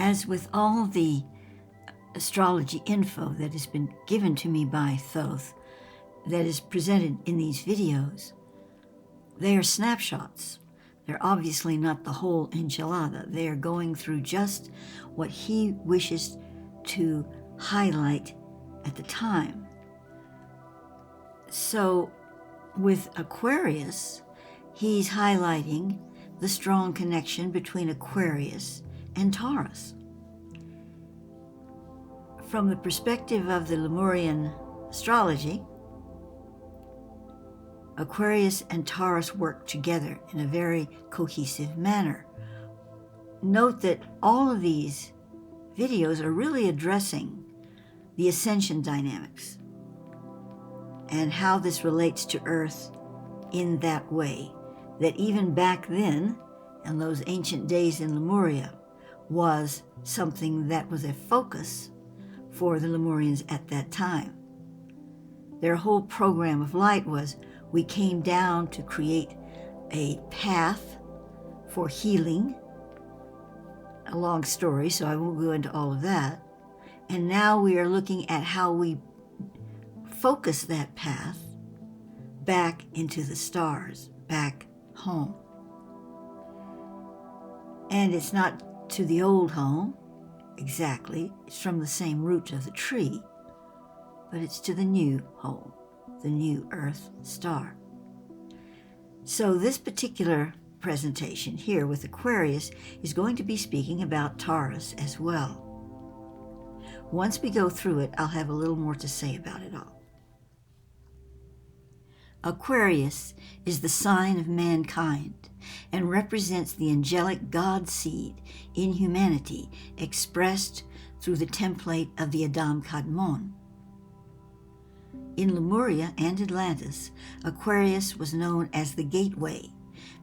As with all the astrology info that has been given to me by Thoth, that is presented in these videos, they are snapshots. They're obviously not the whole enchilada. They are going through just what he wishes to highlight at the time. So with Aquarius, he's highlighting the strong connection between Aquarius and Taurus. From the perspective of the Lemurian astrology, Aquarius and Taurus work together in a very cohesive manner. Note that all of these videos are really addressing the ascension dynamics and how this relates to Earth in that way, that even back then, in those ancient days in Lemuria, was something that was a focus for the Lemurians at that time. Their whole program of light was, we came down to create a path for healing. A long story, so I won't go into all of that. And now we are looking at how we focus that path back into the stars, back home. And it's not to the old home, exactly. It's from the same root of the tree, but it's to the new home, the new Earth star. So this particular presentation here with Aquarius is going to be speaking about Taurus as well. Once we go through it, I'll have a little more to say about it all. Aquarius is the sign of mankind and represents the angelic God seed in humanity expressed through the template of the Adam Kadmon. In Lemuria and Atlantis, Aquarius was known as the gateway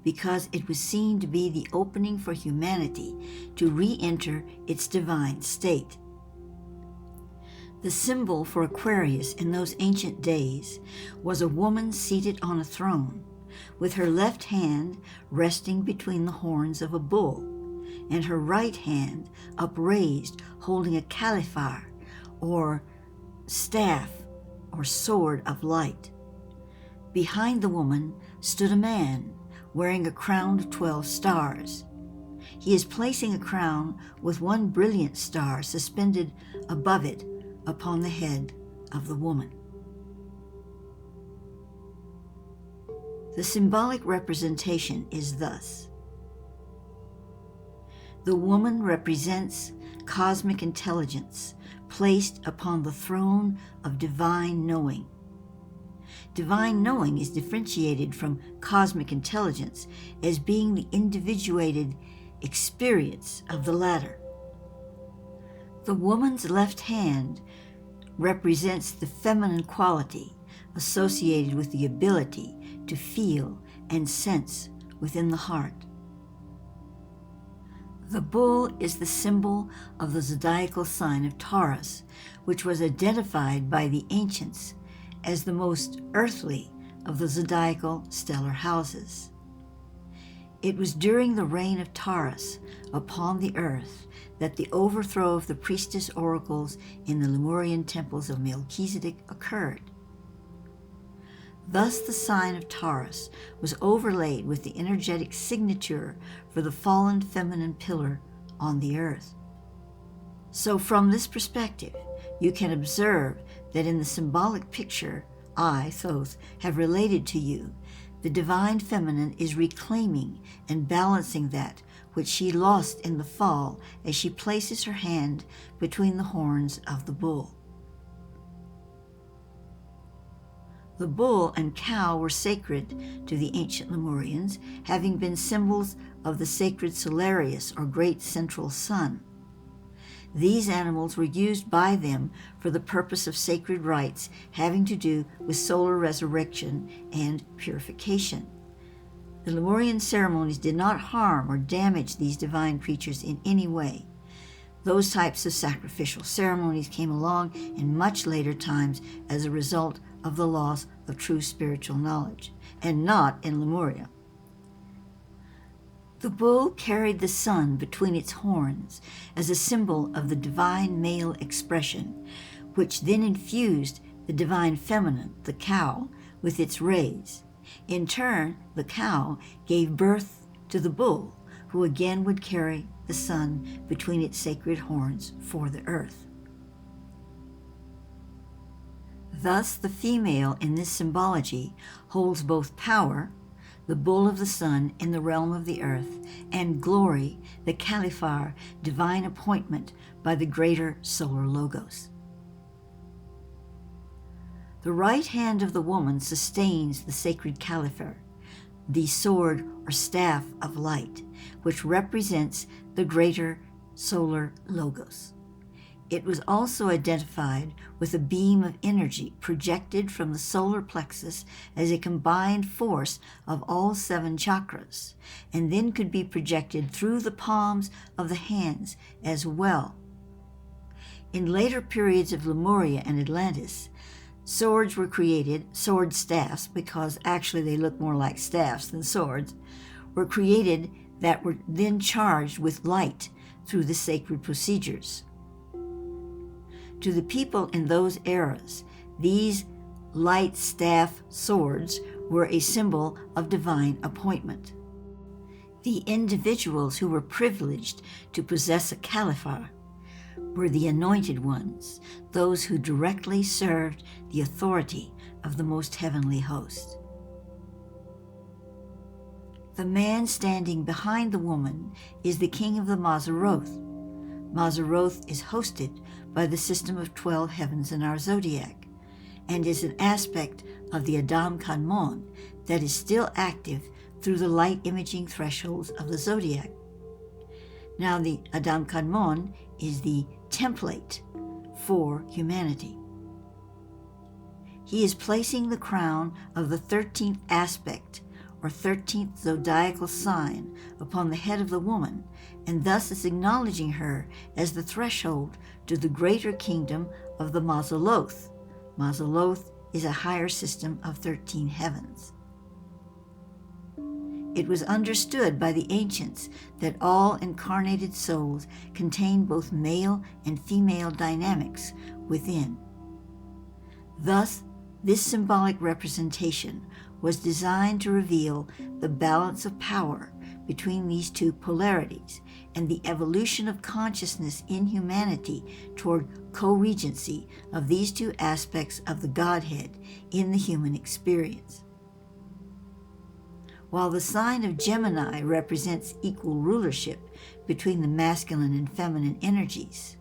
because it was seen to be the opening for humanity to re-enter its divine state. The symbol for Aquarius in those ancient days was a woman seated on a throne, with her left hand resting between the horns of a bull, and her right hand upraised holding a caliphar, or staff, or sword of light. Behind the woman stood a man wearing a crown of 12 stars. He is placing a crown with one brilliant star suspended above it upon the head of the woman. The symbolic representation is thus. The woman represents cosmic intelligence placed upon the throne of divine knowing. Divine knowing is differentiated from cosmic intelligence as being the individuated experience of the latter. The woman's left hand represents the feminine quality associated with the ability to feel and sense within the heart. The bull is the symbol of the zodiacal sign of Taurus, which was identified by the ancients as the most earthly of the zodiacal stellar houses. It was during the reign of Taurus upon the earth that the overthrow of the priestess oracles in the Lemurian temples of Melchizedek occurred. Thus the sign of Taurus was overlaid with the energetic signature for the fallen feminine pillar on the earth. So from this perspective, you can observe that in the symbolic picture I, Thoth, have related to you, the divine feminine is reclaiming and balancing that which she lost in the fall as she places her hand between the horns of the bull. The bull and cow were sacred to the ancient Lemurians, having been symbols of the sacred Solarius, or great central sun. These animals were used by them for the purpose of sacred rites having to do with solar resurrection and purification. The Lemurian ceremonies did not harm or damage these divine creatures in any way. Those types of sacrificial ceremonies came along in much later times as a result of the loss of true spiritual knowledge, and not in Lemuria. The bull carried the sun between its horns as a symbol of the divine male expression, which then infused the divine feminine, the cow, with its rays. In turn, the cow gave birth to the bull, who again would carry the sun between its sacred horns for the earth. Thus, the female in this symbology holds both power, the bull of the sun in the realm of the earth, and glory, the Khalifar, divine appointment by the greater solar logos. The right hand of the woman sustains the sacred Khalifar, the sword or staff of light, which represents the greater solar logos. It was also identified with a beam of energy projected from the solar plexus as a combined force of all 7 chakras, and then could be projected through the palms of the hands as well. In later periods of Lemuria and Atlantis, swords were created, sword staffs, because actually they look more like staffs than swords, were created that were then charged with light through the sacred procedures. To the people in those eras, these light staff swords were a symbol of divine appointment. The individuals who were privileged to possess a Khalifar were the anointed ones, those who directly served the authority of the most heavenly host. The man standing behind the woman is the king of the Mazzaroth. Mazzaroth is hosted by the system of 12 heavens in our zodiac, and is an aspect of the Adam Kadmon that is still active through the light imaging thresholds of the zodiac. Now, the Adam Kadmon is the template for humanity. He is placing the crown of the 13th aspect or 13th zodiacal sign upon the head of the woman, and thus is acknowledging her as the threshold to the greater kingdom of the Mazzaroth. Mazzaroth is a higher system of 13 heavens. It was understood by the ancients that all incarnated souls contain both male and female dynamics within. Thus, this symbolic representation was designed to reveal the balance of power between these two polarities and the evolution of consciousness in humanity toward co-regency of these two aspects of the Godhead in the human experience. While the sign of Gemini represents equal rulership between the masculine and feminine energies,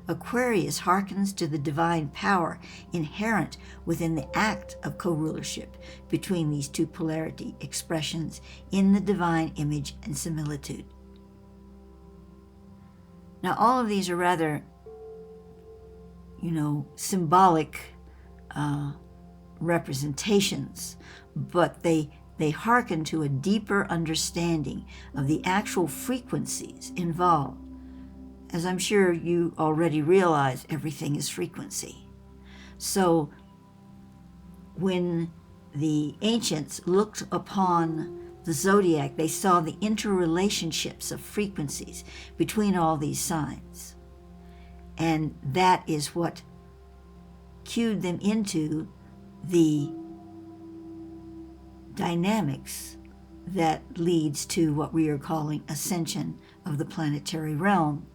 Aquarius hearkens to the divine power inherent within the act of co-rulership between these two polarity expressions in the divine image and similitude. Now, all of these are rather, symbolic representations, but they hearken to a deeper understanding of the actual frequencies involved. As I'm sure you already realize, everything is frequency. So when the ancients looked upon the zodiac, they saw the interrelationships of frequencies between all these signs. And that is what cued them into the dynamics that leads to what we are calling ascension of the planetary realm,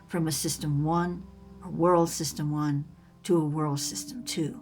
from a system 1, or world system 1, to a world system 2.